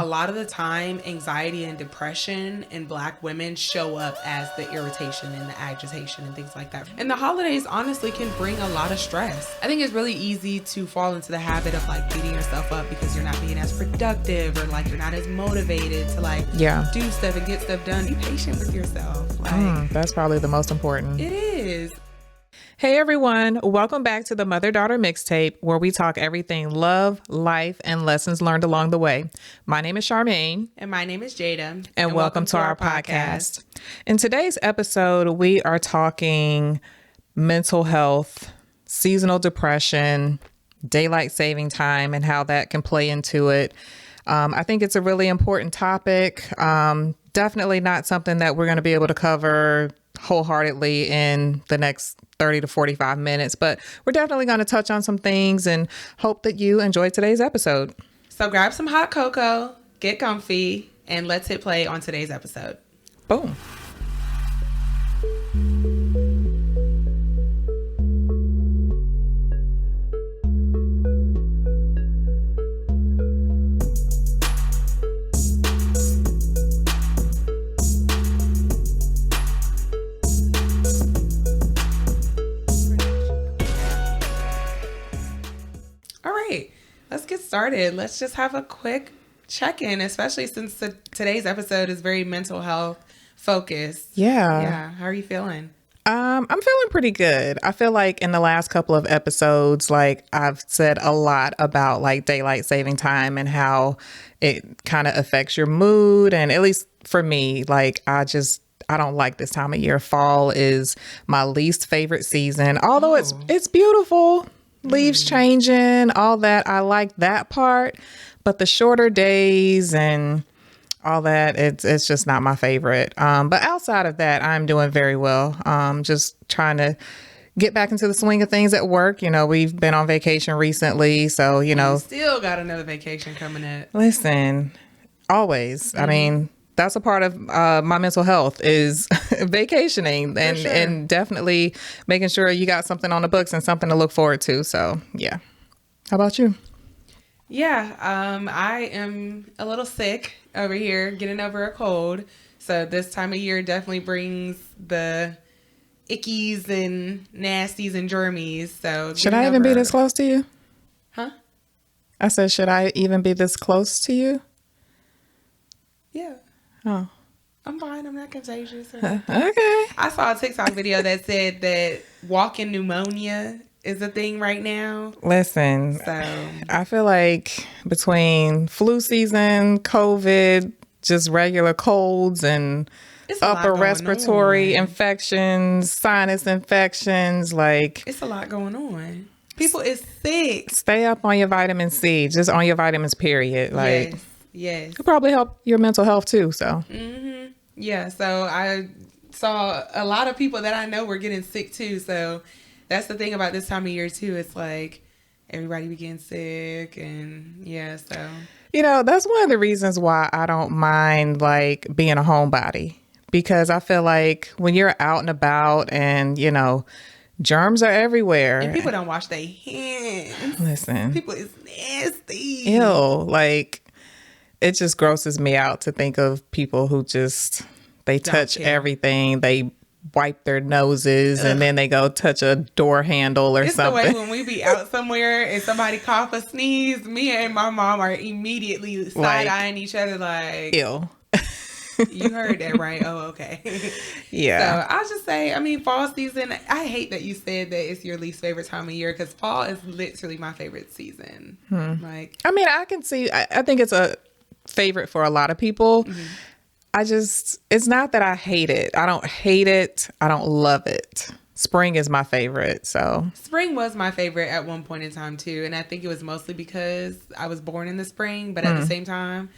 a lot of the time, anxiety and depression in Black women show up as the irritation and the agitation and things like that. And the holidays honestly can bring a lot of stress. I think it's really easy to fall into the habit of like beating yourself up because you're not being as productive or like you're not as motivated to like do stuff and get stuff done. Be patient with yourself. Like, that's probably the most important. It is. Hey everyone, welcome back to the Mother-Daughter Mixtape, where we talk everything love, life, and lessons learned along the way. My name is Charmaine. And my name is Jada. And welcome to our podcast. In today's episode, we are talking mental health, seasonal depression, daylight saving time, and how that can play into it. I think it's a really important topic. Definitely not something that we're going to be able to cover wholeheartedly in the next 30 to 45 minutes, but we're definitely going to touch on some things and hope that you enjoy today's episode. So grab some hot cocoa, get comfy, and let's hit play on today's episode. Boom. Let's get started. Let's just have a quick check-in, especially since today's episode is very mental health focused. Yeah. How are you feeling? I'm feeling pretty good. I feel like in the last couple of episodes, like I've said a lot about like daylight saving time and how it kind of affects your mood. And at least for me, like I don't like this time of year. Fall is my least favorite season, although it's beautiful. Leaves changing, all that. I like that part, but the shorter days and all that, it's just not my favorite. But outside of that, I'm doing very well. Just trying to get back into the swing of things at work. You know, we've been on vacation recently, so you know, still got another vacation coming up. Listen, always. I mean, that's a part of my mental health is vacationing and definitely making sure you got something on the books and something to look forward to. So, yeah. How about you? Yeah, I am a little sick over here, getting over a cold. So this time of year definitely brings the ickies and nasties and germies. So should I even be this close to you? Huh? I said, should I even be this close to you? Yeah. Oh. I'm fine. I'm not contagious. Okay. I saw a TikTok video that said that walking pneumonia is a thing right now. Listen, so I feel like between flu season, COVID, just regular colds and upper respiratory infections, sinus infections, like it's a lot going on. People is sick. Stay up on your vitamin C, just on your vitamins, period. Like, yes. Could probably help your mental health too. So, yeah. So I saw a lot of people that I know were getting sick too. So that's the thing about this time of year too. It's like everybody be getting sick and so. You know, that's one of the reasons why I don't mind like being a homebody, because I feel like when you're out and about and, you know, germs are everywhere. And people don't wash their hands. Listen. People is nasty. Ew. Like, it just grosses me out to think of people who just, they touch everything. They wipe their noses and then they go touch a door handle or something. It's the way when we be out somewhere and somebody cough or sneeze, me and my mom are immediately side-eyeing each other like, ew. You heard that right? Oh, okay. Yeah. So I'll just say, I mean, fall season, I hate that you said that it's your least favorite time of year because fall is literally my favorite season. Like, I mean, I can see, I think it's a favorite for a lot of people. It's not that I hate it. I don't hate it. I don't love it. Spring is my favorite. So spring was my favorite at one point in time too. And I think it was mostly because I was born in the spring, but at the same time,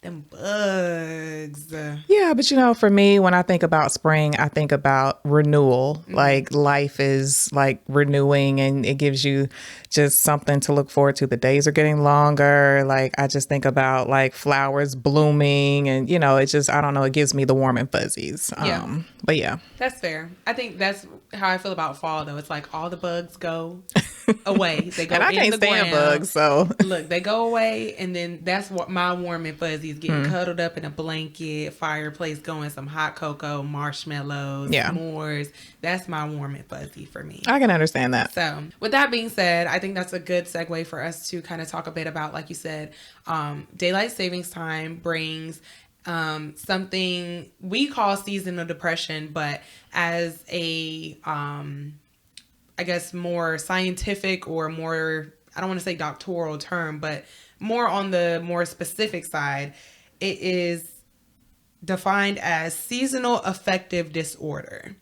them bugs. Yeah, but you know, for me, when I think about spring, I think about renewal. Mm-hmm. Like life is like renewing and it gives you just something to look forward to. The days are getting longer. Like I just think about like flowers blooming and, you know, it just, I don't know, it gives me the warm and fuzzies. Yeah. But yeah. That's fair. I think that's how I feel about fall though. It's like all the bugs go away. They go and I in can't the stand ground. bugs, so look, they go away and then that's what my warm and fuzzies fuzzies, getting cuddled up in a blanket, fireplace going, some hot cocoa, marshmallows, s'mores. That's my warm and fuzzy for me. I can understand that. So with that being said, I think that's a good segue for us to kind of talk a bit about, like you said, daylight savings time brings something we call seasonal depression, but as a, I guess, more scientific or more, I don't want to say doctoral term, but more on the more specific side, it is defined as seasonal affective disorder.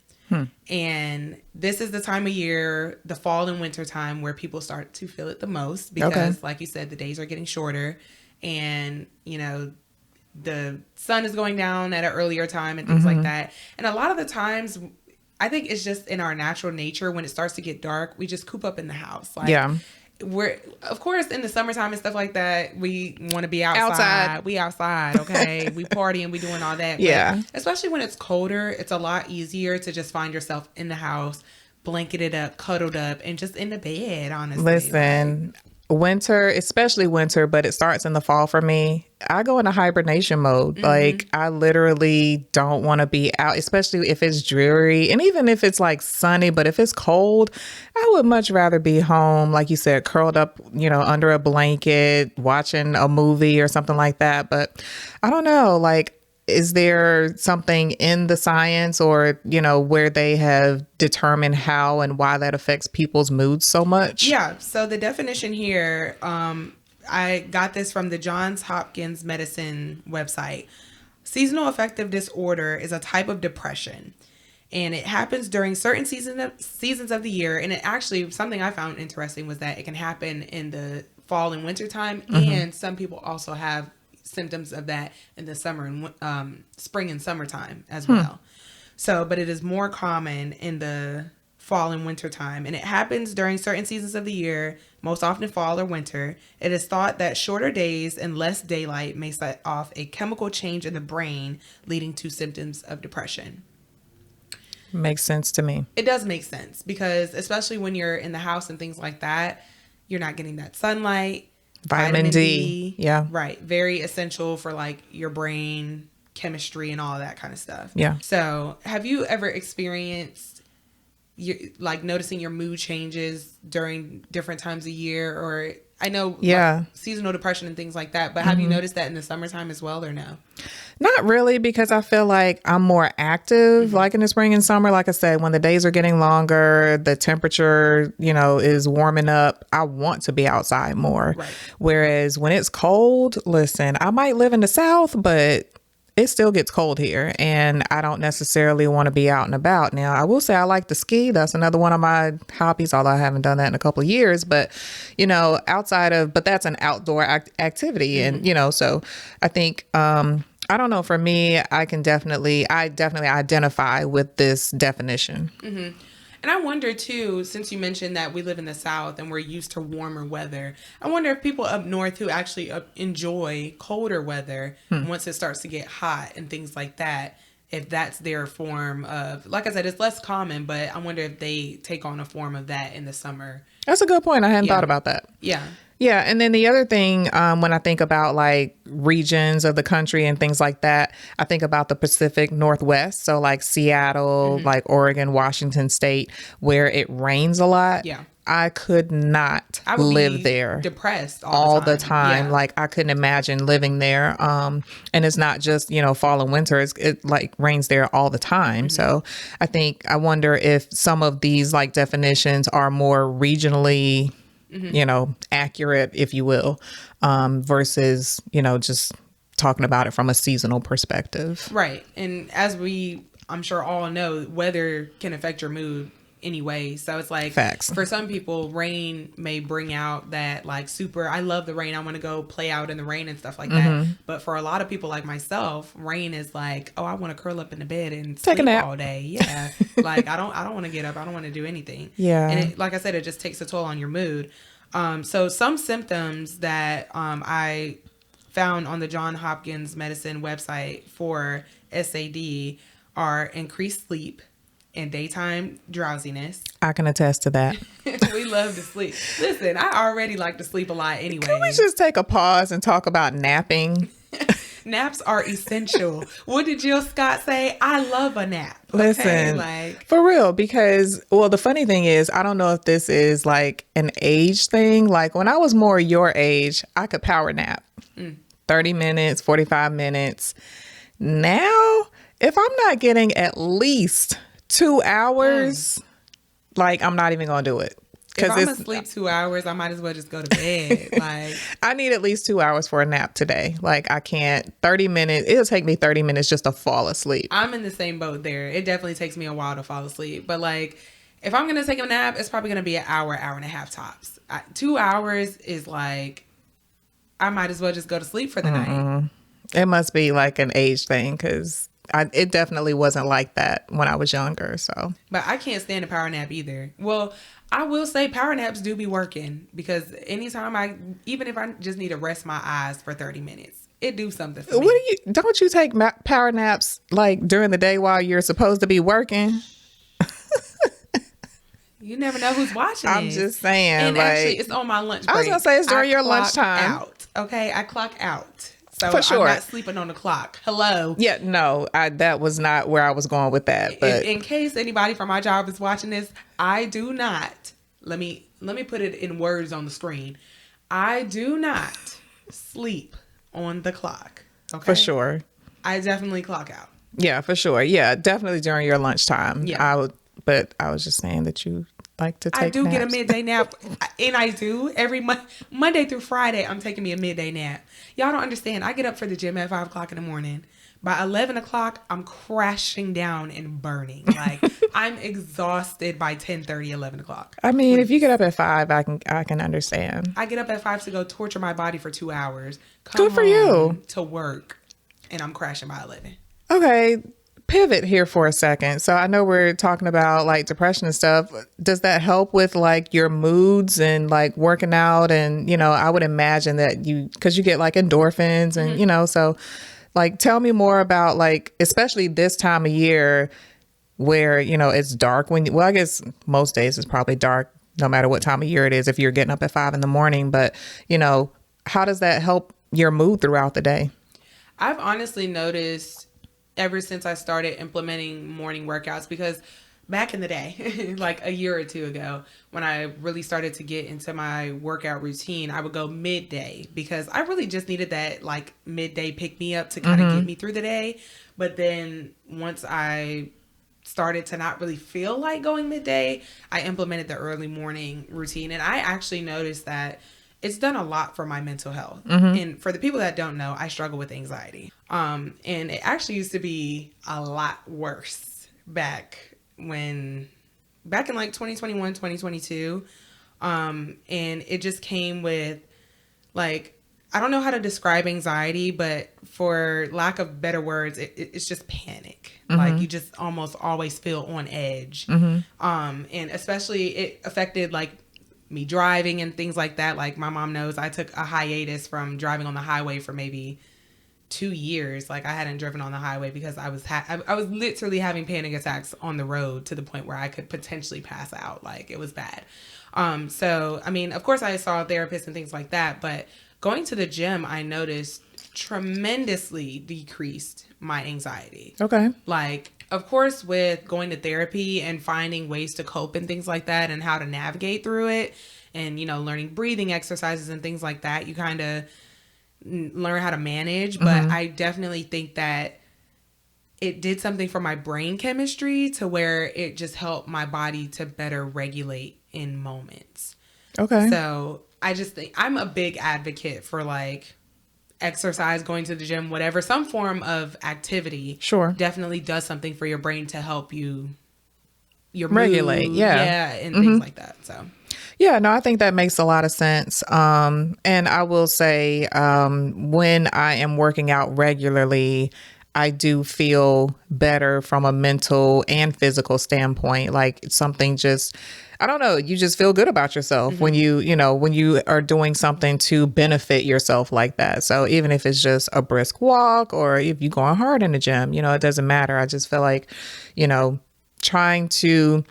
And this is the time of year, the fall and winter time, where people start to feel it the most because, like you said, the days are getting shorter and, you know, the sun is going down at an earlier time and things like that. And a lot of the times, I think it's just in our natural nature, when it starts to get dark, we just coop up in the house. Like, we're, of course, in the summertime and stuff like that, we want to be outside. We outside, okay? We party and we doing all that. Yeah. But especially when it's colder, it's a lot easier to just find yourself in the house, blanketed up, cuddled up, and just in the bed, honestly. Listen, winter, especially winter, but it starts in the fall for me. I go into hibernation mode. Like, I literally don't want to be out, especially if it's dreary. And even if it's like sunny, but if it's cold, I would much rather be home, like you said, curled up, you know, under a blanket, watching a movie or something like that. But I don't know, like, is there something in the science or, you know, where they have determined how and why that affects people's moods so much? Yeah. So the definition here, I got this from the Johns Hopkins Medicine website. Seasonal affective disorder is a type of depression, and it happens during certain seasons of the year. And it actually, something I found interesting was that it can happen in the fall and winter time, and some people also have symptoms of that in the summer and spring and summertime as well. So, but it is more common in the fall and winter time, and it happens during certain seasons of the year, most often fall or winter. It is thought that shorter days and less daylight may set off a chemical change in the brain, leading to symptoms of depression. Makes sense to me. It does make sense because especially when you're in the house and things like that, you're not getting that sunlight. Vitamin D. Yeah. Right. Very essential for like your brain chemistry and all of that kind of stuff. Yeah. So have you ever experienced like noticing your mood changes during different times of year? Or I know like seasonal depression and things like that, but have you noticed that in the summertime as well or no? Not really, because I feel like I'm more active like in the spring and summer. Like I said, when the days are getting longer, the temperature, you know, is warming up, I want to be outside more. Right. Whereas when it's cold, listen, I might live in the South, but it still gets cold here and I don't necessarily want to be out and about. Now, I will say I like to ski. That's another one of my hobbies, although I haven't done that in a couple of years. But, you know, but that's an outdoor activity. And, you know, so I think, I don't know, for me, I definitely identify with this definition. And I wonder too, since you mentioned that we live in the South and we're used to warmer weather, I wonder if people up north who actually enjoy colder weather once it starts to get hot and things like that, if that's their form of, like I said, it's less common, but I wonder if they take on a form of that in the summer. That's a good point. I hadn't thought about that. Yeah. Yeah. And then the other thing, when I think about like regions of the country and things like that, I think about the Pacific Northwest. So like Seattle, like Oregon, Washington State, where it rains a lot. Yeah. I could not live there. Depressed all the time. Yeah. Like I couldn't imagine living there. And it's not just, you know, fall and winter. It like rains there all the time. So I wonder if some of these like definitions are more regionally, you know, accurate, if you will, versus, you know, just talking about it from a seasonal perspective. Right. And as I'm sure all know, weather can affect your mood anyway. So it's like, facts. For some people, rain may bring out that like I love the rain. I want to go play out in the rain and stuff like that. But for a lot of people like myself, rain is like, oh, I want to curl up in the bed and take sleep a nap all day. Yeah. Like I don't want to get up. I don't want to do anything. Yeah. And like I said, it just takes a toll on your mood. So some symptoms that I found on the Johns Hopkins Medicine website for SAD are increased sleep and daytime drowsiness. I can attest to that. We love to sleep. Listen, I already like to sleep a lot anyway. Can we just take a pause and talk about napping? Naps are essential. What did Jill Scott say? I love a nap. Listen, like for real, because, well, the funny thing is, I don't know if this is like an age thing. Like when I was more your age, I could power nap 30 minutes, 45 minutes. Now, if I'm not getting at least 2 hours, like I'm not even going to do it. if I'm gonna sleep 2 hours, I might as well just go to bed. Like I need at least 2 hours for a nap today. Like I can't 30 minutes. It'll take me 30 minutes just to fall asleep. I'm in the same boat there. It definitely takes me a while to fall asleep. But like if I'm gonna take a nap, it's probably gonna be an hour, hour and a half tops. 2 hours is like I might as well just go to sleep for the night. It must be like an age thing because it definitely wasn't like that when I was younger. So, but I can't stand a power nap either. Well, I will say power naps do be working because anytime even if I just need to rest my eyes for 30 minutes, it do something for me. Don't you take power naps like during the day while you're supposed to be working? You never know who's watching. I'm just saying. And like, actually, it's on my lunch break. I was gonna say it's during your lunchtime. Out, okay, I clock out. So for sure. I'm not sleeping on the clock. Hello. Yeah, no, that was not where I was going with that. But in case anybody from my job is watching this, I do not. Let me put it in words on the screen. I do not sleep on the clock. Okay. For sure. I definitely clock out. Yeah, for sure. Yeah, definitely during your lunchtime. Yeah. But I was just saying that you like to take I do naps. get a midday nap, and I do every Monday through Friday. I'm taking me a midday nap. Y'all don't understand. I get up for the gym at 5 o'clock in the morning. By 11 o'clock, I'm crashing down and burning. Like I'm exhausted by 10:30, 11 o'clock. I mean, if you get up at 5, I can understand. I get up at 5 to go torture my body for 2 hours. Good for you. To work, and I'm crashing by 11. Okay. Pivot here for a second. So I know we're talking about like depression and stuff. Does that help with like your moods and like working out? And, I would imagine that because you get like endorphins and, so like, tell me more about like, especially this time of year where, it's dark I guess most days it's probably dark no matter what time of year it is if you're getting up at 5 a.m. But, how does that help your mood throughout the day? I've honestly noticed ever since I started implementing morning workouts, because back in the day, like a year or two ago, when I really started to get into my workout routine, I would go midday because I really just needed that like midday pick me up to kind of get me through the day. But then once I started to not really feel like going midday, I implemented the early morning routine. And I actually noticed that it's done a lot for my mental health. And for the people that don't know, I struggle with anxiety. And it actually used to be a lot worse back in like 2021, 2022. And it just came with like, I don't know how to describe anxiety, but for lack of better words, it's just panic. Like you just almost always feel on edge. And especially it affected like me driving and things like that. Like my mom knows I took a hiatus from driving on the highway for maybe 2 years. Like I hadn't driven on the highway because I was literally having panic attacks on the road to the point where I could potentially pass out. Like it was bad. So, I mean, of course I saw a therapist and things like that, but going to the gym, I noticed tremendously decreased my anxiety. Okay. Like, of course, with going to therapy and finding ways to cope and things like that and how to navigate through it and, learning breathing exercises and things like that, you kind of learn how to manage. But I definitely think that it did something for my brain chemistry to where it just helped my body to better regulate in moments. Okay. So I just think I'm a big advocate for like exercise, going to the gym, whatever, some form of activity. Sure. Definitely does something for your brain to help you regulate. Mood, yeah. And things like that. So yeah, no, I think that makes a lot of sense. And I will say, when I am working out regularly, I do feel better from a mental and physical standpoint. Like something just, I don't know, you just feel good about yourself when when you are doing something to benefit yourself like that. So even if it's just a brisk walk or if you're going hard in the gym, it doesn't matter. I just feel like, trying to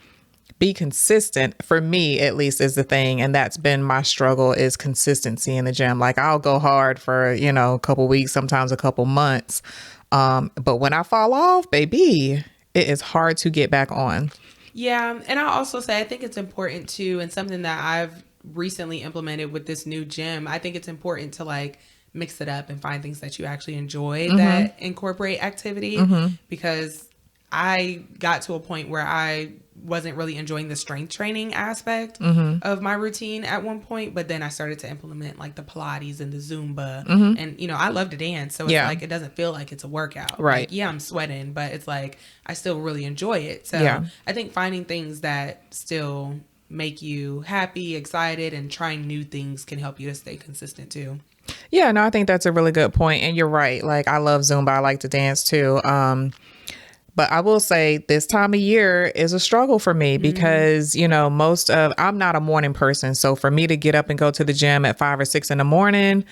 be consistent, for me at least, is the thing. And that's been my struggle, is consistency in the gym. Like, I'll go hard for, a couple weeks, sometimes a couple months. But when I fall off, baby, it is hard to get back on. Yeah. And I'll also say, I think it's important too, and something that I've recently implemented with this new gym, I think it's important to like mix it up and find things that you actually enjoy that incorporate activity, because I got to a point where I wasn't really enjoying the strength training aspect of my routine at one point, but then I started to implement like the Pilates and the Zumba, and I love to dance, so it's like it doesn't feel like it's a workout, right? Like, yeah, I'm sweating, but it's like I still really enjoy it. So I think finding things that still make you happy, excited, and trying new things can help you to stay consistent too. Yeah, no, I think that's a really good point. And you're right. Like, I love Zumba. I like to dance too. But I will say this time of year is a struggle for me because, I'm not a morning person. So for me to get up and go to the gym at 5 or 6 in the morning,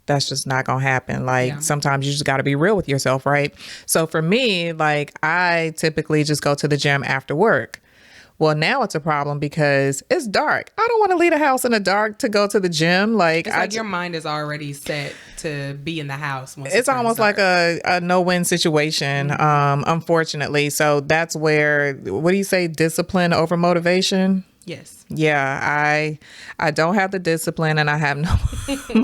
that's just not going to happen. Like, sometimes you just got to be real with yourself, right? So for me, like, I typically just go to the gym after work. Well, now it's a problem because it's dark. I don't want to leave the house in the dark to go to the gym. Like, it's like your mind is already set to be in the house. Once it's almost like a no-win situation, unfortunately. So that's where, what do you say, discipline over motivation? Yes. Yeah, I don't have the discipline and I have no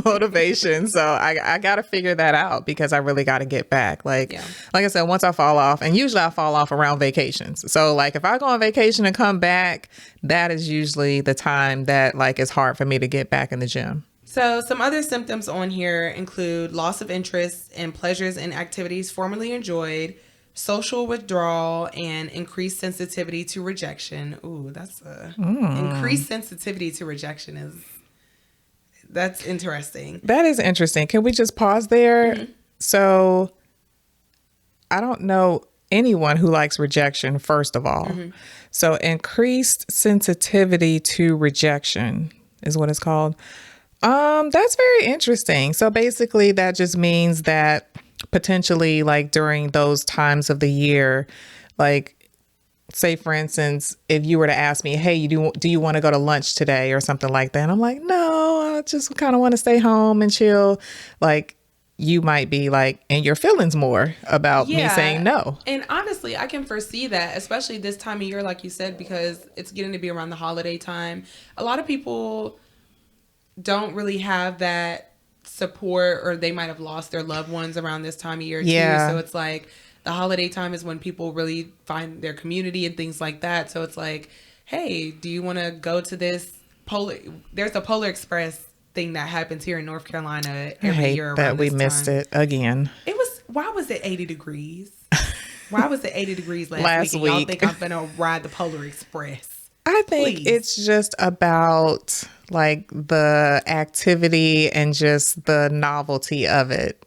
motivation. So I got to figure that out because I really got to get back. Like I said, once I fall off, and usually I fall off around vacations. So like if I go on vacation and come back, that is usually the time that like it's hard for me to get back in the gym. So some other symptoms on here include loss of interest in pleasures and activities formerly enjoyed, social withdrawal, and increased sensitivity to rejection. Ooh, that's increased sensitivity to rejection that's interesting. That is interesting. Can we just pause there? So I don't know anyone who likes rejection, first of all. So increased sensitivity to rejection is what it's called. That's very interesting. So basically that just means that potentially like during those times of the year, like say for instance, if you were to ask me, hey, do you want to go to lunch today or something like that? And I'm like, no, I just kind of want to stay home and chill. Like you might be like in your feelings more about me saying no. And honestly, I can foresee that, especially this time of year, like you said, because it's getting to be around the holiday time. A lot of people don't really have that support, or they might have lost their loved ones around this time of year too. So it's like the holiday time is when people really find their community and things like that. So it's like, hey, do you want to go to this there's a Polar Express thing that happens here in North Carolina every year around that we this missed time. It again. Why was it 80 degrees? Why was it 80 degrees last week? week. Y'all think I'm gonna ride the Polar Express? I think it's just about like the activity and just the novelty of it.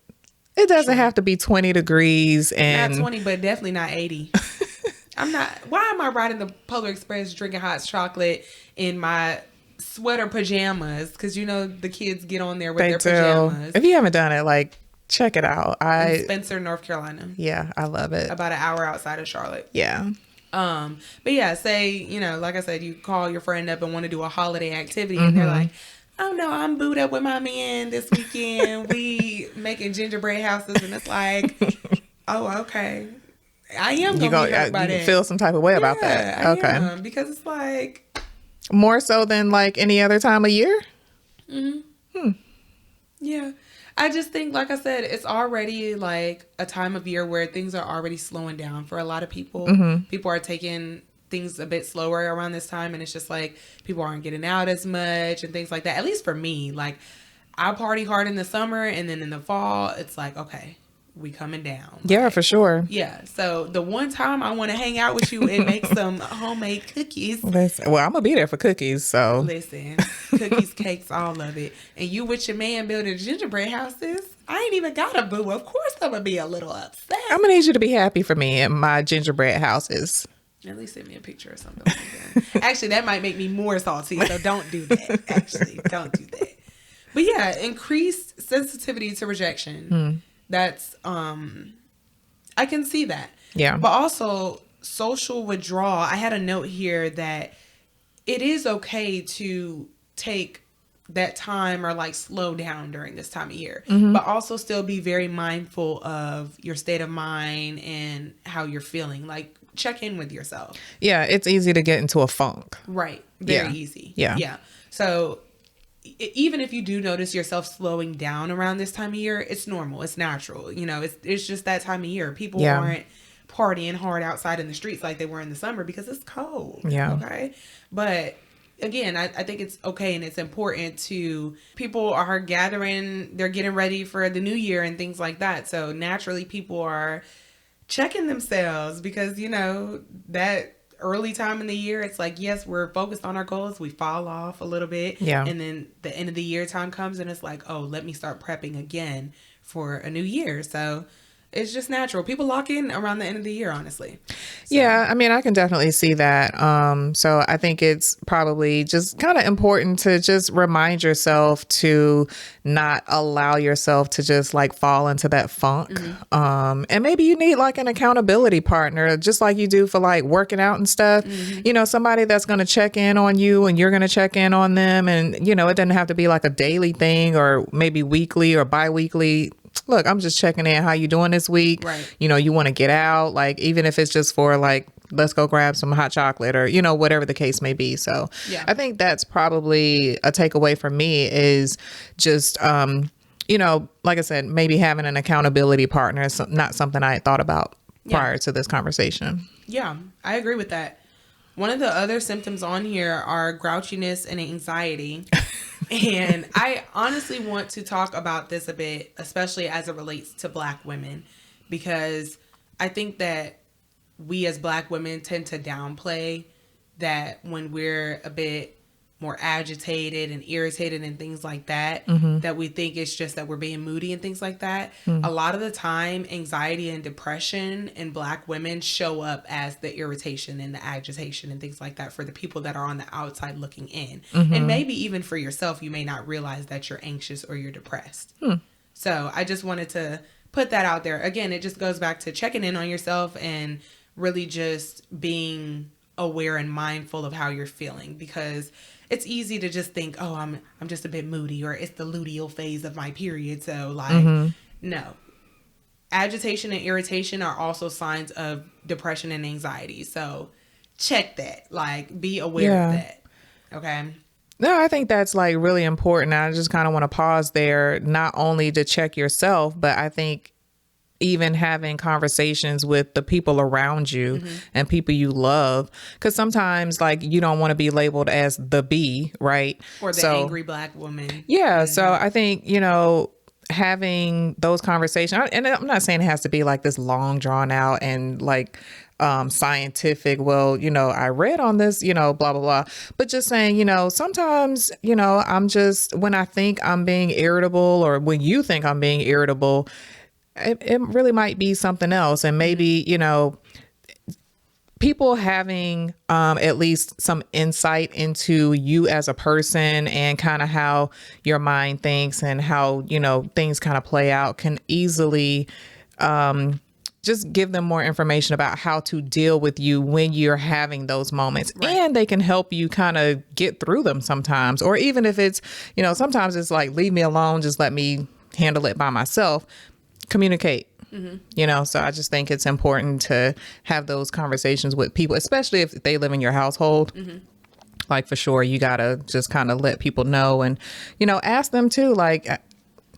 It doesn't have to be 20 degrees and not 20, but definitely not 80. Why am I riding the Polar Express drinking hot chocolate in my sweater pajamas? Because the kids get on there with their pajamas. If you haven't done it, like check it out. In Spencer, North Carolina. Yeah, I love it. About an hour outside of Charlotte. Yeah. But yeah, say, like I said, you call your friend up and want to do a holiday activity and they're like, oh no, I'm booed up with my man this weekend. We making gingerbread houses, and it's like, oh, okay. I am going to be hurt by that. Feel some type of way about that. I Okay. am, because it's like. More so than like any other time of year? Yeah. I just think, like I said, it's already like a time of year where things are already slowing down for a lot of people. People are taking things a bit slower around this time, and it's just like people aren't getting out as much and things like that. At least for me, like I party hard in the summer, and then in the fall, it's like, okay, we coming down. Yeah, like, for sure. Yeah. So the one time I want to hang out with you and make some homemade cookies. Well, I'm gonna be there for cookies. So listen, cookies, cakes, all of it. And you with your man building gingerbread houses. I ain't even got a boo. Of course I'm gonna be a little upset. I'm gonna need you to be happy for me in my gingerbread houses. At least send me a picture or something like that. Actually, that might make me more salty. So don't do that. Actually, don't do that. But yeah, increased sensitivity to rejection. That's I can see that. Yeah. But also social withdrawal. I had a note here that it is okay to take that time or like slow down during this time of year, but also still be very mindful of your state of mind and how you're feeling. Like, check in with yourself. Yeah, it's easy to get into a funk. Right. Very easy. Yeah. Yeah. So even if you do notice yourself slowing down around this time of year, it's normal. It's natural. You know, it's just that time of year. People aren't partying hard outside in the streets like they were in the summer because it's cold. Yeah. Okay. But again, I think it's okay and it's important to, people are gathering, they're getting ready for the new year and things like that. So naturally people are checking themselves because, you know, that early time in the year, it's like, yes, we're focused on our goals. We fall off a little bit. Yeah. And then the end of the year time comes and it's like, oh, let me start prepping again for a new year. So it's just natural. People lock in around the end of the year, honestly. So. Yeah, I mean, I can definitely see that. So I think it's probably just kind of important to just remind yourself to not allow yourself to just like fall into that funk. And maybe you need like an accountability partner, just like you do for like working out and stuff. You know, somebody that's going to check in on you and you're going to check in on them. And, you know, it doesn't have to be like a daily thing or maybe weekly or bi-weekly. Look, I'm just checking in. How you doing this week? Right. You know, you want to get out, like, even if it's just for like, let's go grab some hot chocolate or, you know, whatever the case may be. So yeah. I think that's probably a takeaway for me is just, you know, like I said, maybe having an accountability partner is not something I had thought about prior to this conversation. Yeah, I agree with that. One of the other symptoms on here are grouchiness and anxiety. And I honestly want to talk about this a bit, especially as it relates to Black women, because I think that we as Black women tend to downplay that when we're a bit more agitated and irritated and things like that, that we think it's just that we're being moody and things like that. A lot of the time, anxiety and depression in Black women show up as the irritation and the agitation and things like that for the people that are on the outside looking in. And maybe even for yourself, you may not realize that you're anxious or you're depressed. So I just wanted to put that out there. Again, it just goes back to checking in on yourself and really just being aware and mindful of how you're feeling, because it's easy to just think, oh, I'm just a bit moody, or it's the luteal phase of my period. So like, no. Agitation and irritation are also signs of depression and anxiety. So check that, like be aware of that. Okay. No, I think that's like really important. I just kind of want to pause there, not only to check yourself, but I think even having conversations with the people around you and people you love. Because sometimes like you don't want to be labeled as the B, right? Or the angry Black woman. Yeah. So I think, you know, having those conversations, and I'm not saying it has to be like this long drawn out and like scientific, well, you know, I read on this, you know, blah, blah, blah. But just saying, you know, sometimes, you know, I'm just, when I think I'm being irritable or when you think I'm being irritable, it really might be something else. And maybe, you know, people having at least some insight into you as a person and kind of how your mind thinks and how, you know, things kind of play out can easily just give them more information about how to deal with you when you're having those moments. Right. And they can help you kind of get through them sometimes. Or even if it's, you know, sometimes it's like, leave me alone, just let me handle it by myself. Communicate, you know, so I just think it's important to have those conversations with people, especially if they live in your household. Like for sure, you got to just kind of let people know and, you know, ask them too, like,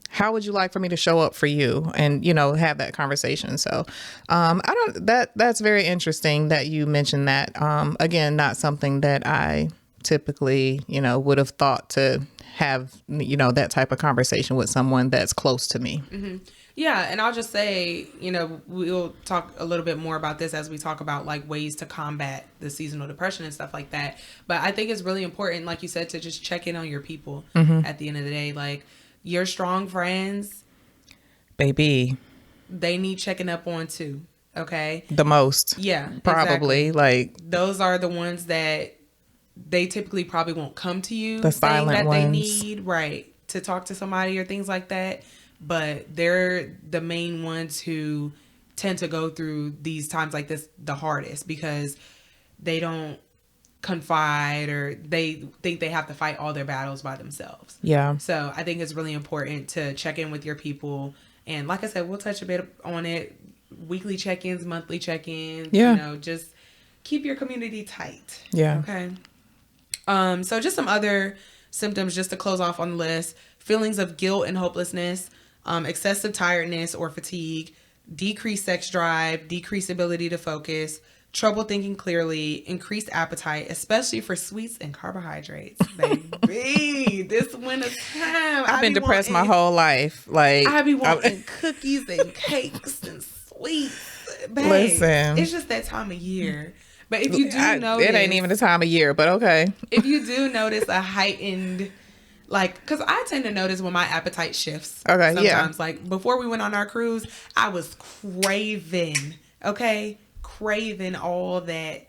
how would you like for me to show up for you? And, you know, have that conversation. So that's very interesting that you mentioned that. Again, not something that I typically, you know, would have thought to have, you know, that type of conversation with someone that's close to me. Yeah, and I'll just say, you know, we'll talk a little bit more about this as we talk about like ways to combat the seasonal depression and stuff like that. But I think it's really important, like you said, to just check in on your people at the end of the day. Like your strong friends, baby, they need checking up on too. Okay. The most. Yeah. Probably. Exactly. Like those are the ones that they typically probably won't come to you the saying silent that ones. They need, right, to talk to somebody or things like that. But they're the main ones who tend to go through these times like this the hardest because they don't confide, or they think they have to fight all their battles by themselves. Yeah. So I think it's really important to check in with your people. And like I said, we'll touch a bit on it. Weekly check-ins, monthly check-ins. Yeah. You know, just keep your community tight. Yeah. Okay. So just some other symptoms just to close off on the list. Feelings of guilt and hopelessness, excessive tiredness or fatigue, decreased sex drive, decreased ability to focus, trouble thinking clearly, increased appetite, especially for sweets and carbohydrates. Baby, this winter time. I've been depressed my whole life. Like, I be wanting cookies and cakes and sweets. Babe, listen, it's just that time of year. But if you do notice, it ain't even the time of year, but okay. If you do notice a heightened, like, because I tend to notice when my appetite shifts. Okay, sometimes. yeah. Like, before we went on our cruise, I was craving all that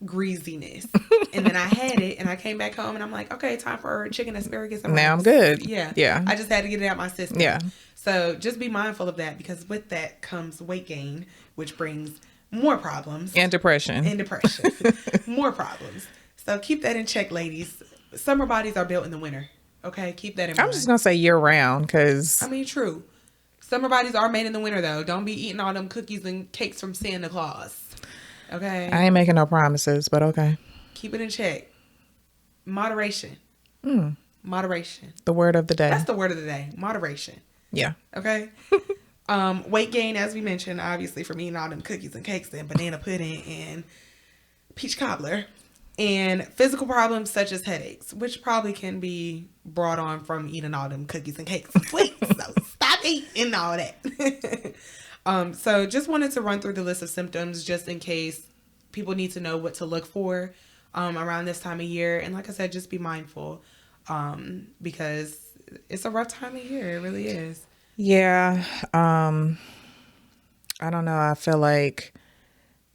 greasiness. And then I had it, and I came back home, and I'm like, okay, time for chicken asparagus. Now I'm good. Yeah. Yeah. I just had to get it out my system. Yeah. So just be mindful of that, because with that comes weight gain, which brings more problems. And depression. More problems. So keep that in check, ladies. Summer bodies are built in the winter. Okay? Keep that in mind. I'm just going to say year round, because... I mean, true. Summer bodies are made in the winter, though. Don't be eating all them cookies and cakes from Santa Claus. Okay? I ain't making no promises, but okay. Keep it in check. Moderation. Moderation. The word of the day. That's the word of the day. Moderation. Yeah. Okay? Weight gain, as we mentioned, obviously, from eating all them cookies and cakes and banana pudding and peach cobbler. And physical problems such as headaches, which probably can be brought on from eating all them cookies and cakes and sweets. So stop eating all that. So just wanted to run through the list of symptoms just in case people need to know what to look for around this time of year. And like I said, just be mindful because it's a rough time of year. It really is. Yeah. I don't know. I feel like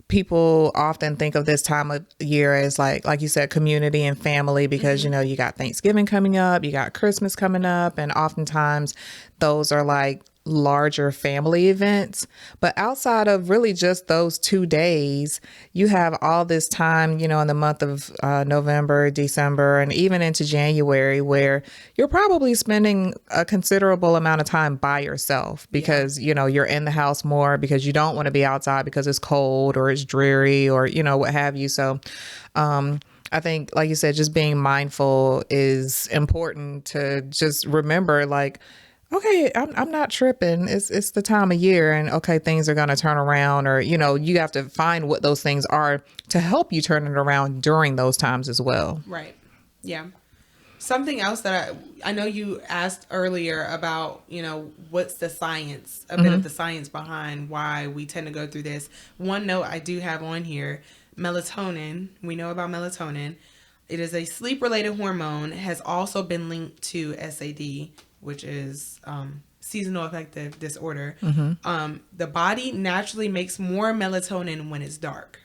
people often think of this time of year as like you said, community and family, because, you know, you got Thanksgiving coming up, you got Christmas coming up, and oftentimes those are like larger family events. But outside of really just those 2 days, you have all this time, you know, in the month of November, December, and even into January, where you're probably spending a considerable amount of time by yourself because, you know, you're in the house more because you don't want to be outside because it's cold or it's dreary or, you know, what have you. So, I think, like you said, just being mindful is important to just remember, like, okay, I'm not tripping. It's the time of year, and okay, things are going to turn around, or, you know, you have to find what those things are to help you turn it around during those times as well. Right. Yeah. Something else that I know you asked earlier about, you know, what's the science, a bit of the science behind why we tend to go through this. One note I do have on here, melatonin. We know about melatonin. It is a sleep-related hormone, has also been linked to SAD, which is seasonal affective disorder. The body naturally makes more melatonin when it's dark.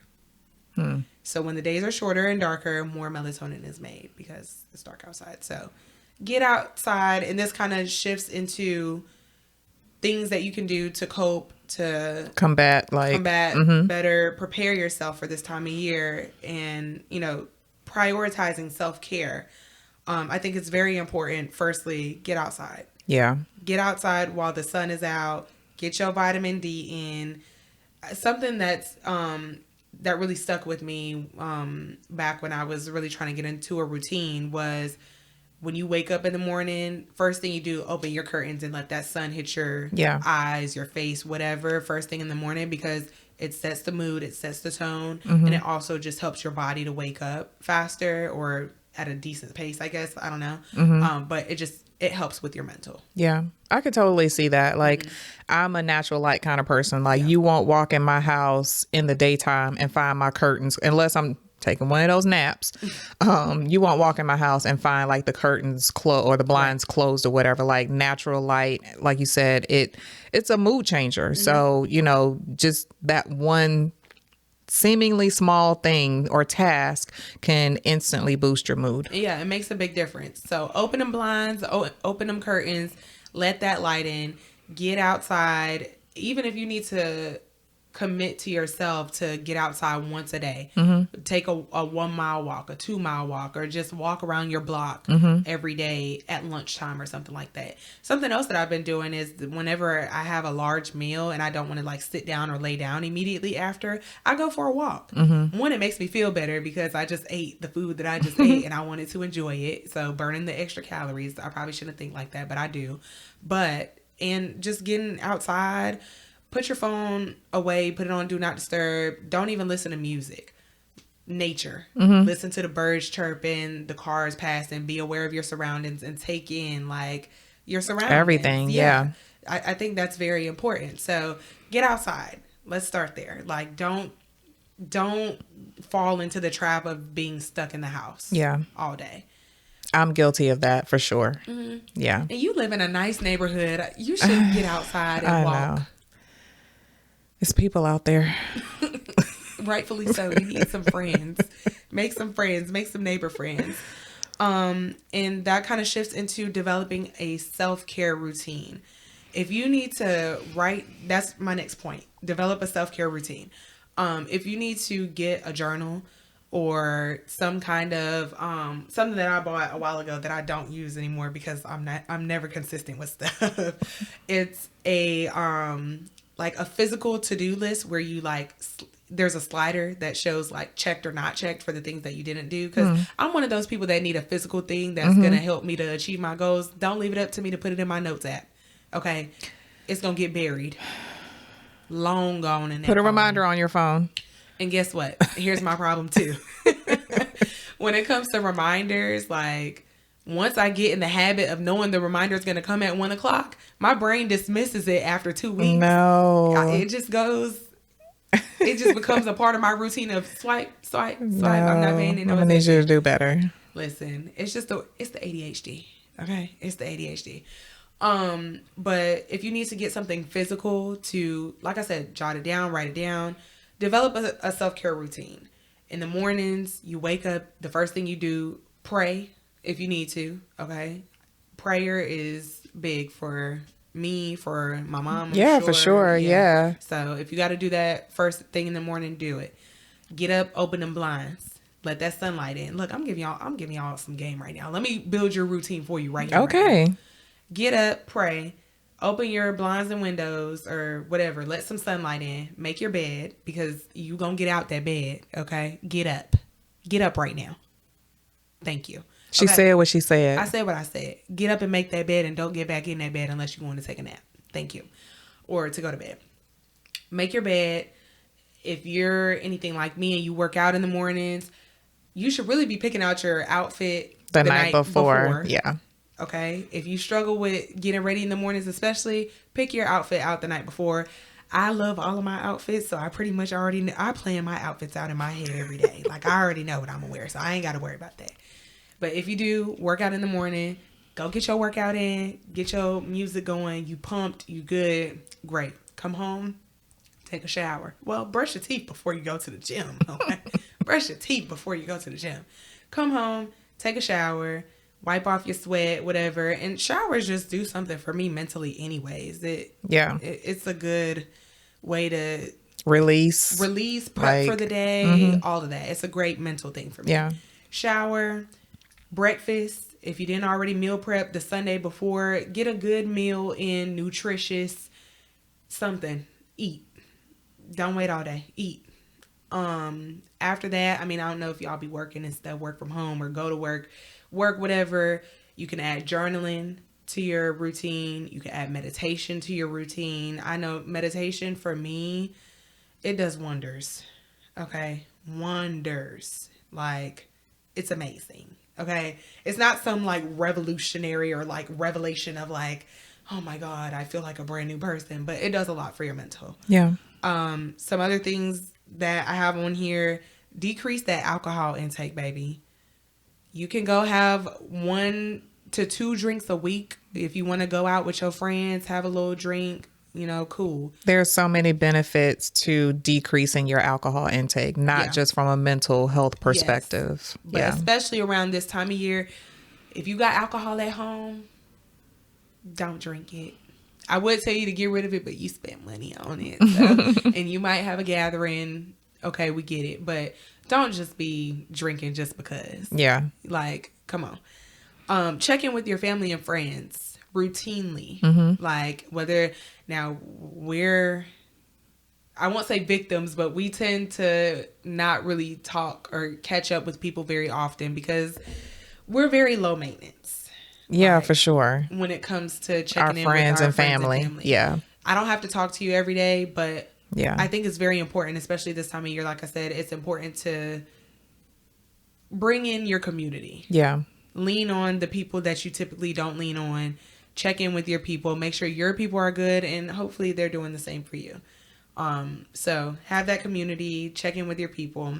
So when the days are shorter and darker, more melatonin is made because it's dark outside. So get outside, and this kind of shifts into things that you can do to cope, to combat better, prepare yourself for this time of year, and, you know, prioritizing self-care. I think it's very important. Firstly, get outside. Yeah. Get outside while the sun is out. Get your vitamin D in. Something that's that really stuck with me back when I was really trying to get into a routine was when you wake up in the morning, first thing you do, open your curtains and let that sun hit your eyes, your face, whatever, first thing in the morning, because it sets the mood, it sets the tone, and it also just helps your body to wake up faster or at a decent pace, I guess. I don't know. But it helps with your mental. Yeah, I could totally see that. Like, I'm a natural light kind of person. Like, you won't walk in my house in the daytime and find my curtains, unless I'm taking one of those naps. You won't walk in my house and find like the curtains closed or the blinds closed or whatever. Like, natural light, like you said, it's a mood changer. So, you know, just that one seemingly small thing or task can instantly boost your mood. Yeah, it makes a big difference. So open them blinds, open them curtains, let that light in, get outside. Even if you need to commit to yourself to get outside once a day. Take a 1 mile walk, a 2 mile walk, or just walk around your block every day at lunchtime or something like that. Something else that I've been doing is whenever I have a large meal and I don't want to like sit down or lay down immediately after, I go for a walk. One, it makes me feel better because I just ate the food that I just ate and I wanted to enjoy it. So burning the extra calories, I probably shouldn't think like that, but I do. And just getting outside, put your phone away, put it on Do Not Disturb. Don't even listen to music. Nature. Listen to the birds chirping, the cars passing, be aware of your surroundings and take in like your surroundings. Everything, yeah. I think that's very important. So get outside. Let's start there. Like don't fall into the trap of being stuck in the house all day. I'm guilty of that for sure. Yeah. And you live in a nice neighborhood. You should get outside and walk. Know. There's people out there. Rightfully so. You need some friends. Make some friends. Make some neighbor friends. And that kind of shifts into developing a self-care routine. If you need to that's my next point. Develop a self-care routine. If you need to get a journal or some kind of something that I bought a while ago that I don't use anymore because I'm never consistent with stuff. It's a like a physical to-do list where you like there's a slider that shows like checked or not checked for the things that you didn't do, because I'm one of those people that need a physical thing that's gonna help me to achieve my goals. Don't leave it up to me to put it in my notes app. Okay, it's gonna get buried long gone in that put a phone. reminder on your phone. And guess what? Here's my problem too. When it comes to reminders, like once I get in the habit of knowing the reminder is going to come at 1 o'clock, my brain dismisses it after 2 weeks. No. It just becomes a part of my routine of swipe. No, I'm not paying it. I'm going to need you to do better. Listen, it's the ADHD. Okay. It's the ADHD. But if you need to get something physical to, like I said, jot it down, write it down, develop a self-care routine. In the mornings, you wake up, the first thing you do, pray. If you need to, okay? Prayer is big for me, for my mom. For sure. Yeah. So if you got to do that first thing in the morning, do it. Get up, open them blinds. Let that sunlight in. Look, I'm giving y'all some game right now. Let me build your routine for you right here. Okay. Right, get up, pray. Open your blinds and windows or whatever. Let some sunlight in. Make your bed because you gonna get out that bed, okay? Get up. Get up right now. Thank you. She said what she said. I said what I said. Get up and make that bed and don't get back in that bed unless you want to take a nap. Thank you. Or to go to bed. Make your bed. If you're anything like me and you work out in the mornings, you should really be picking out your outfit the night before. Yeah. Okay. If you struggle with getting ready in the mornings, especially, pick your outfit out the night before. I love all of my outfits, so I pretty much I plan my outfits out in my head every day. Like I already know what I'm gonna wear, so I ain't got to worry about that. But if you do work out in the morning, go get your workout in, get your music going, you pumped, you good, great. Come home, take a shower. Well, brush your teeth before you go to the gym. Okay? Brush your teeth before you go to the gym. Come home, take a shower, wipe off your sweat, whatever. And showers just do something for me mentally anyways. It's a good way to release, prep for the day, all of that. It's a great mental thing for me. Yeah. Shower, breakfast. If you didn't already meal prep the Sunday before, get a good meal in, nutritious something. Eat. Don't wait all day. Eat. After that, I don't know if y'all be working and stuff, work from home or go to work, whatever. You can add journaling to your routine. You can add meditation to your routine. I know meditation for me, it does wonders. Okay. Wonders. Like, it's amazing. Okay. It's not some like revolutionary or like revelation of like, oh my God, I feel like a brand new person, but it does a lot for your mental. Yeah. Some other things that I have on here, decrease that alcohol intake, baby. You can go have 1 to 2 drinks a week. If you want to go out with your friends, have a little drink, cool. There's so many benefits to decreasing your alcohol intake, not just from a mental health perspective. Yes. But especially around this time of year, if you got alcohol at home, don't drink it. I would tell you to get rid of it, but you spent money on it. So, and you might have a gathering. Okay, we get it. But don't just be drinking just because. Yeah. Like, come on. Check in with your family and friends routinely. Like, whether now I won't say victims, but we tend to not really talk or catch up with people very often because we're very low maintenance. Yeah, like, for sure. When it comes to checking Our in friends with our and family. Yeah. I don't have to talk to you every day, but Yeah. I think it's very important, especially this time of year. Like I said, it's important to bring in your community. Yeah. Lean on the people that you typically don't lean on. Check in with your people. Make sure your people are good, and hopefully they're doing the same for you. So have that community, check in with your people.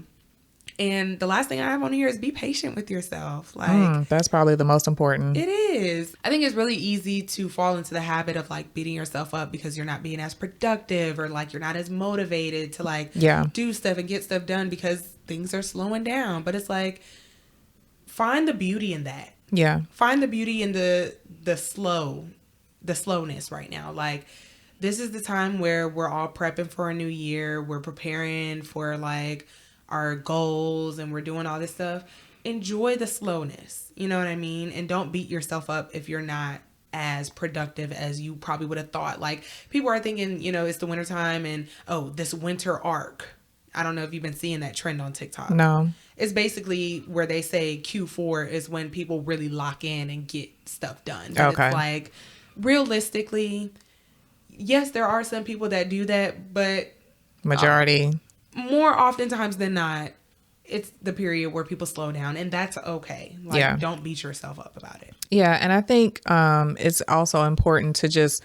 And the last thing I have on here is be patient with yourself. Like, that's probably the most important. it is. I think it's really easy to fall into the habit of like beating yourself up because you're not being as productive or like you're not as motivated to like do stuff and get stuff done because things are slowing down. But it's like, find the beauty in that. Yeah. Find the beauty in the slowness right now. Like, this is the time where we're all prepping for a new year. We're preparing for like our goals and we're doing all this stuff. Enjoy the slowness. You know what I mean? And don't beat yourself up if you're not as productive as you probably would have thought. Like, people are thinking, you know, it's the wintertime and, oh, this winter arc. I don't know if you've been seeing that trend on TikTok. No. It's basically where they say Q4 is when people really lock in and get stuff done. But okay. It's like, realistically, yes, there are some people that do that, but majority, more oftentimes than not, it's the period where people slow down, and that's okay. Like, don't beat yourself up about it. Yeah, and I think it's also important to just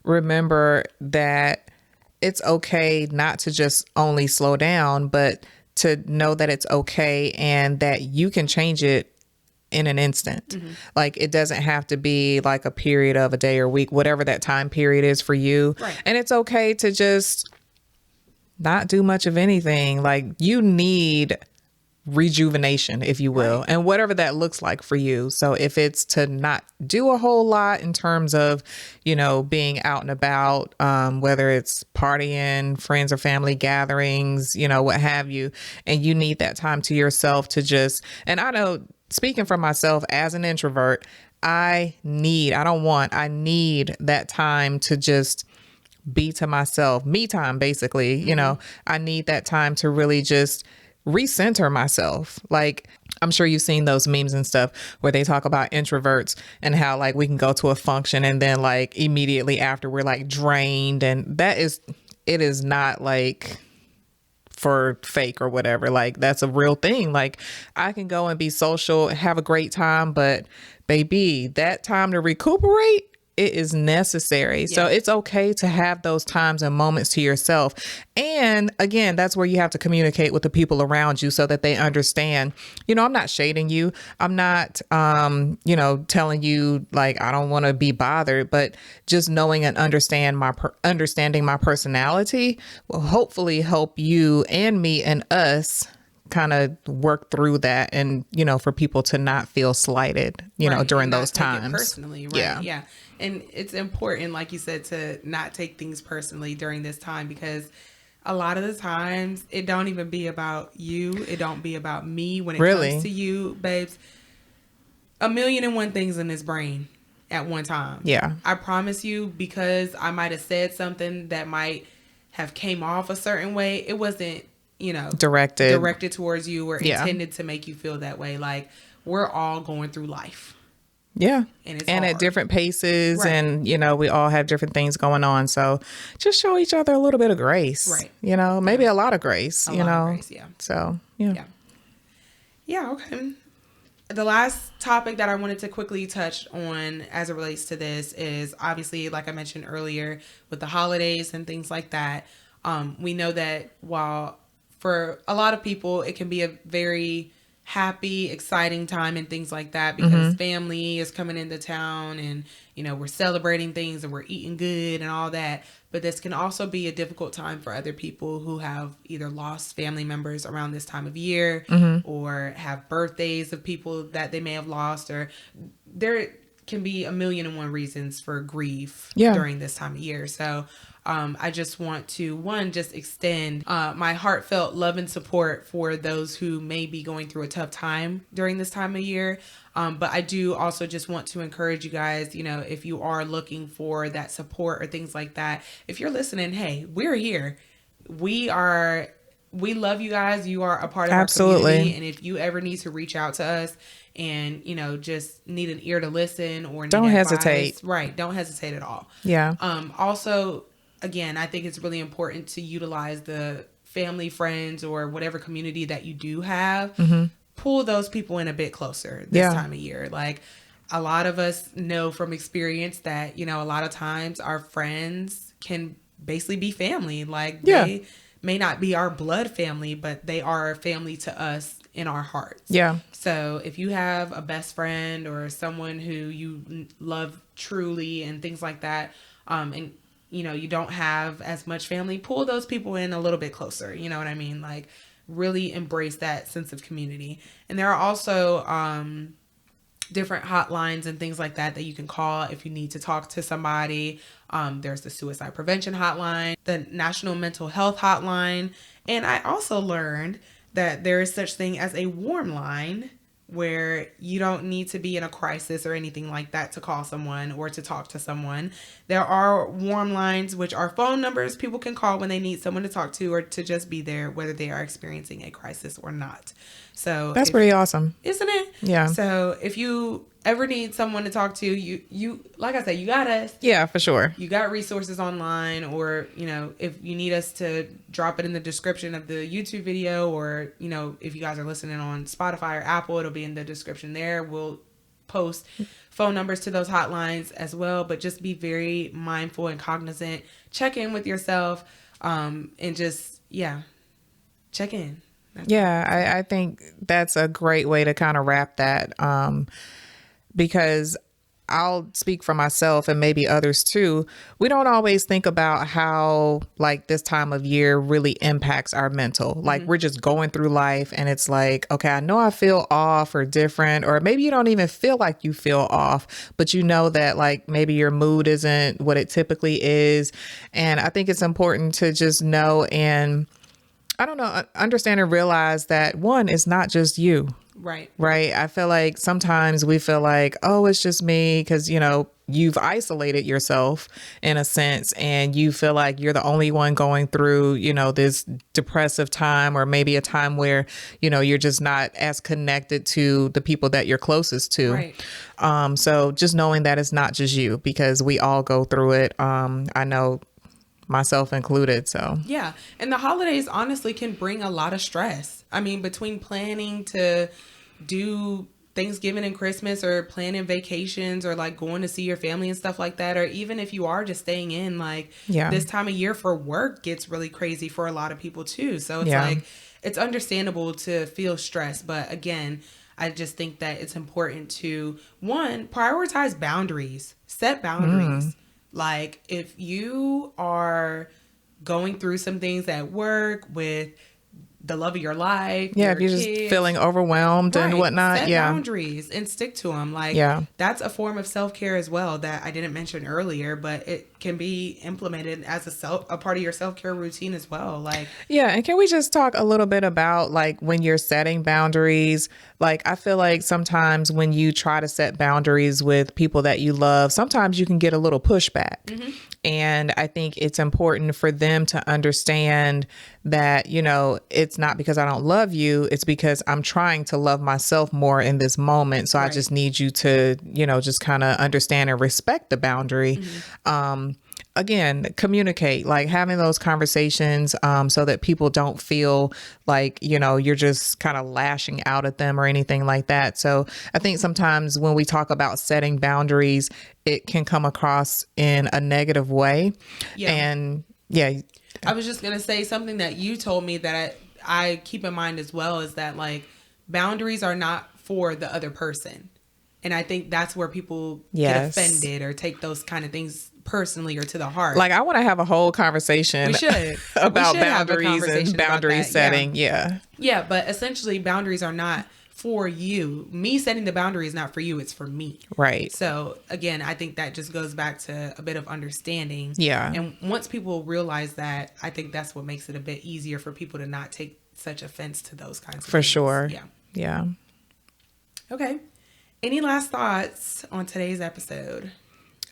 remember that it's okay not to just only slow down, but to know that it's okay and that you can change it in an instant. Like, it doesn't have to be like a period of a day or week, whatever that time period is for you. Right. And it's okay to just not do much of anything. Like, you need rejuvenation, if you will, and whatever that looks like for you. So if it's to not do a whole lot in terms of, you know, being out and about, whether it's partying, friends or family gatherings, you know, what have you, and you need that time to yourself to just, and I know, speaking for myself as an introvert, I need that time to just be to myself, me time, basically. You know, I need that time to really just recenter myself. Like, I'm sure you've seen those memes and stuff where they talk about introverts and how like we can go to a function and then like immediately after we're like drained, and it is not like for fake or whatever. Like, that's a real thing. Like, I can go and be social, have a great time, but baby, that time to recuperate, it is necessary. So it's okay to have those times and moments to yourself. And again, that's where you have to communicate with the people around you so that they understand, you know, I'm not shading you. I'm not, you know, telling you like, I don't want to be bothered, but just knowing and understanding my personality will hopefully help you and me and us kind of work through that, and, you know, for people to not feel slighted, you know, during those times. Personally, right? Yeah. And it's important, like you said, to not take things personally during this time, because a lot of the times it don't even be about you. It don't be about me when it comes to you, babes. 1,000,001 things in this brain at one time. Yeah. I promise you, because I might have said something that might have came off a certain way. It wasn't, you know, directed towards you or intended to make you feel that way. Like, we're all going through life. Yeah. And at different paces, and, you know, we all have different things going on. So just show each other a little bit of grace, you know, maybe a lot of grace, you know. So, yeah. Okay. The last topic that I wanted to quickly touch on as it relates to this is, obviously, like I mentioned earlier, with the holidays and things like that. We know that while for a lot of people, it can be a very happy, exciting time and things like that, because family is coming into town and, you know, we're celebrating things and we're eating good and all that. But this can also be a difficult time for other people who have either lost family members around this time of year or have birthdays of people that they may have lost, or there can be a million and one reasons for grief during this time of year. So I just want to, one, just extend my heartfelt love and support for those who may be going through a tough time during this time of year. But I do also just want to encourage you guys, you know, if you are looking for that support or things like that, if you're listening, hey, we're here. We love you guys. You are a part of our community. And if you ever need to reach out to us and, you know, just need an ear to listen or need don't advice, hesitate. Right. Don't hesitate at all. Yeah. Also, again, I think it's really important to utilize the family, friends, or whatever community that you do have. Mm-hmm. Pull those people in a bit closer this time of year. Like, a lot of us know from experience that, you know, a lot of times our friends can basically be family. Like, they may not be our blood family, but they are family to us in our hearts. Yeah. So if you have a best friend or someone who you love truly and things like that, and you know, you don't have as much family, pull those people in a little bit closer. You know what I mean? Like, really embrace that sense of community. And there are also different hotlines and things like that you can call if you need to talk to somebody. There's the suicide prevention hotline, the National Mental Health Hotline. And I also learned that there is such thing as a warm line, where you don't need to be in a crisis or anything like that to call someone or to talk to someone. There are warm lines, which are phone numbers people can call when they need someone to talk to or to just be there, whether they are experiencing a crisis or not. So that's pretty awesome, isn't it? Yeah. So if you ever need someone to talk to, you like I said, you got us. Yeah, for sure. You got resources online, or, you know, if you need us to drop it in the description of the YouTube video, or, you know, if you guys are listening on Spotify or Apple, it'll be in the description there. We'll post phone numbers to those hotlines as well, but just be very mindful and cognizant. Check in with yourself, and just, check in. I think that's a great way to kind of wrap that, because I'll speak for myself and maybe others too. We don't always think about how, like, this time of year really impacts our mental. Like, we're just going through life and it's like, okay, I know I feel off or different, or maybe you don't even feel like you feel off, but you know that, like, maybe your mood isn't what it typically is. And I think it's important to just know and, I don't know, understand and realize that, one, it's not just you. Right. I feel like sometimes we feel like, oh, it's just me, because, you know, you've isolated yourself in a sense, and you feel like you're the only one going through, you know, this depressive time, or maybe a time where, you know, you're just not as connected to the people that you're closest to. Right. So just knowing that it's not just you, because we all go through it. I know, myself included. So yeah. And the holidays honestly can bring a lot of stress. I mean, between planning to do Thanksgiving and Christmas, or planning vacations, or like going to see your family and stuff like that, or even if you are just staying in, like, this time of year for work gets really crazy for a lot of people too. So it's like, it's understandable to feel stressed. But again, I just think that it's important to, one, prioritize boundaries, set boundaries. Like, if you are going through some things at work with the love of your life, if you're just feeling overwhelmed and whatnot, set boundaries and stick to them. Like, that's a form of self-care as well that I didn't mention earlier, but it can be implemented as a part of your self-care routine as well. Like, and can we just talk a little bit about, like, when you're setting boundaries? Like, I feel like sometimes when you try to set boundaries with people that you love, sometimes you can get a little pushback. And I think it's important for them to understand that, you know, it's not because I don't love you, it's because I'm trying to love myself more in this moment. So I just need you to, you know, just kind of understand and respect the boundary. Again, communicate, like having those conversations, so that people don't feel like, you know, you're just kind of lashing out at them or anything like that. So I think sometimes when we talk about setting boundaries, it can come across in a negative way. And I was just going to say something that you told me that I keep in mind as well, is that, like, boundaries are not for the other person. And I think that's where people get offended or take those kind of things personally or to the heart. Like, I want to have a whole conversation about boundaries and boundary setting. Yeah, but essentially boundaries are not for you. Me setting the boundary is not for you, it's for me. Right. So again, I think that just goes back to a bit of understanding. Yeah. And once people realize that, I think that's what makes it a bit easier for people to not take such offense to those kinds of For things. sure. Yeah. Yeah. Okay. Any last thoughts on today's episode?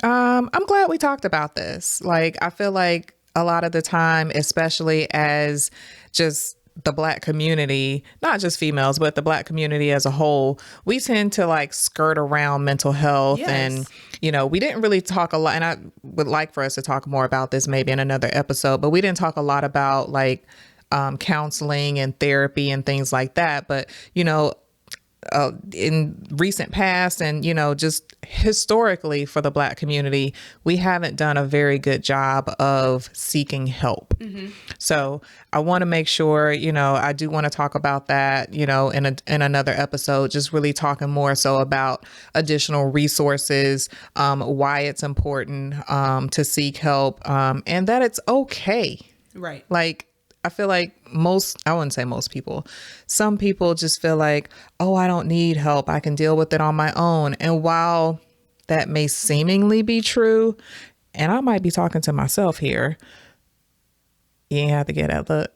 I'm glad we talked about this. Like, I feel like a lot of the time, especially as just the Black community, not just females, but the Black community as a whole, we tend to like skirt around mental health. Yes. And, you know, we didn't really talk a lot. And I would like for us to talk more about this maybe in another episode, but we didn't talk a lot about like counseling and therapy and things like that. But, you know, in recent past and, you know, just historically for the Black community, we haven't done a very good job of seeking help. Mm-hmm. So I want to make sure, you know, I do want to talk about that, you know, in another episode, just really talking more so about additional resources, why it's important to seek help, and that it's okay. Right. Like, I feel like I wouldn't say most people, some people just feel like, oh, I don't need help. I can deal with it on my own. And while that may seemingly be true, and I might be talking to myself here, you ain't have to get that look.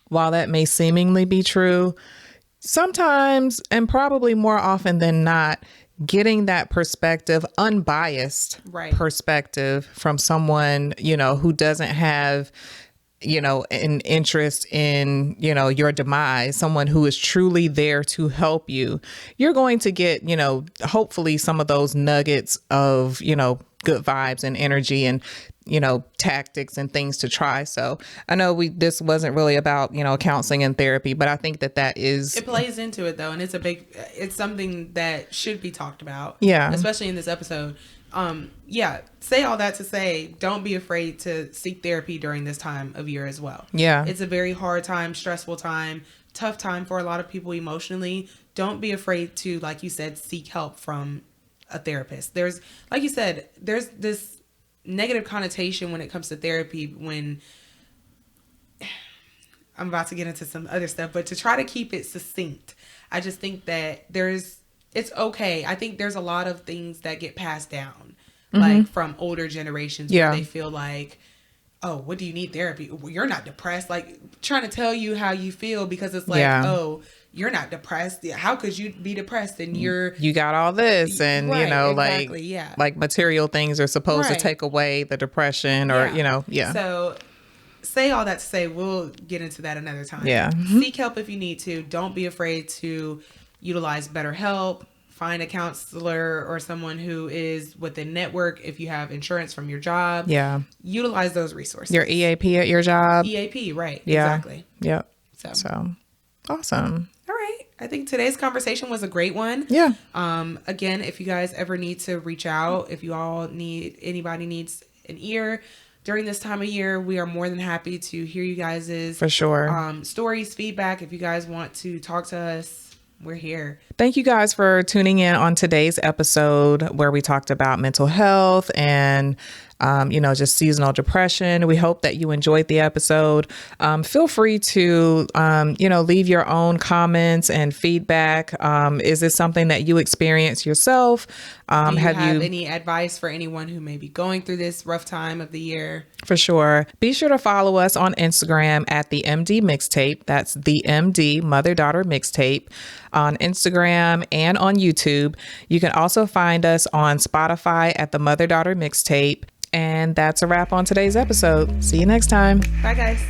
While that may seemingly be true, sometimes, and probably more often than not, getting that perspective, unbiased perspective from someone, you know, who doesn't have, you know, an interest in, you know, your demise, someone who is truly there to help you, you're going to get, you know, hopefully some of those nuggets of, you know, good vibes and energy and, you know, tactics and things to try. So I know this wasn't really about, you know, counseling and therapy, but I think that is. It plays into it though. And it's something that should be talked about. Yeah. Especially in this episode. Yeah. Say all that to say, don't be afraid to seek therapy during this time of year as well. Yeah. It's a very hard time, stressful time, tough time for a lot of people emotionally. Don't be afraid to, like you said, seek help from a therapist. There's, like you said, there's this negative connotation when it comes to therapy when I'm about to get into some other stuff, but to try to keep it succinct, I just think that it's okay. I think there's a lot of things that get passed down, like from older generations where they feel like, oh, what do you need therapy? Well, you're not depressed. Like trying to tell you how you feel because it's like, oh, you're not depressed. How could you be depressed? And you got all this and, you know, exactly, like material things are supposed to take away the depression or, you know, So say all that to say, we'll get into that another time. Yeah. Seek help if you need to. Don't be afraid to utilize BetterHelp. Find a counselor or someone who is within network if you have insurance from your job. Yeah. Utilize those resources. Your EAP at your job. EAP, right. Yeah. Exactly. Yep. So awesome. All right. I think today's conversation was a great one. Yeah. Again, if you guys ever need to reach out, if anybody needs an ear during this time of year, we are more than happy to hear you guys' for sure stories, feedback. If you guys want to talk to us, we're here. Thank you guys for tuning in on today's episode where we talked about mental health and, you know, just seasonal depression. We hope that you enjoyed the episode. Feel free to, you know, leave your own comments and feedback. Is this something that you experience yourself? Do you have any advice for anyone who may be going through this rough time of the year? For sure. Be sure to follow us on Instagram at the MD Mixtape. That's the MD Mother-Daughter Mixtape on Instagram and on YouTube. You can also find us on Spotify at the Mother-Daughter Mixtape. And that's a wrap on today's episode. See you next time. Bye, guys.